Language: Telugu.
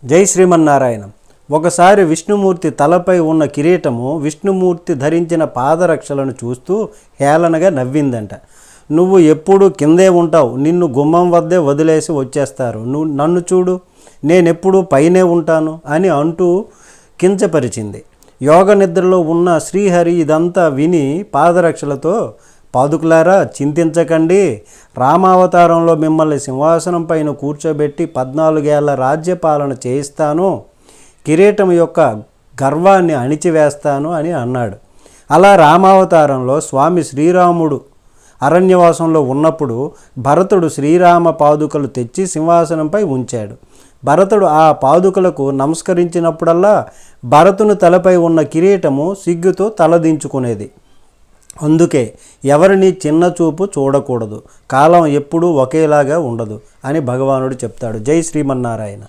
జై శ్రీమన్నారాయణ. ఒకసారి విష్ణుమూర్తి తలపై ఉన్న కిరీటము విష్ణుమూర్తి ధరించిన పాదరక్షలను చూస్తూ హేళనగా నవ్విందంట. నువ్వు ఎప్పుడూ కిందే ఉంటావు, నిన్ను గుమ్మం వద్దే వదిలేసి వచ్చేస్తారు, నన్ను చూడు, నేనెప్పుడూ పైనే ఉంటాను అని అంటూ కించపరిచింది. యోగ నిద్రలో ఉన్న శ్రీహరి ఇదంతా విని పాదరక్షలతో, పాదుకులారా చింతించకండి, రామావతారంలో మిమ్మల్ని సింహాసనం పైన కూర్చోబెట్టి 14 ఏళ్ల రాజ్యపాలన చేయిస్తాను, కిరీటం యొక్క గర్వాన్ని అణిచివేస్తాను అని అన్నాడు. అలా రామావతారంలో స్వామి శ్రీరాముడు అరణ్యవాసంలో ఉన్నప్పుడు భరతుడు శ్రీరామ పాదుకలు తెచ్చి సింహాసనంపై ఉంచాడు. భరతుడు ఆ పాదుకలకు నమస్కరించినప్పుడల్లా భరతుని తలపై ఉన్న కిరీటము సిగ్గుతో తలదించుకునేది. అందుకే ఎవరిని చిన్న చూపు చూడకూడదు, కాలం ఎప్పుడూ ఒకేలాగా ఉండదు అని భగవానుడు చెప్తాడు. జై శ్రీమన్నారాయణ.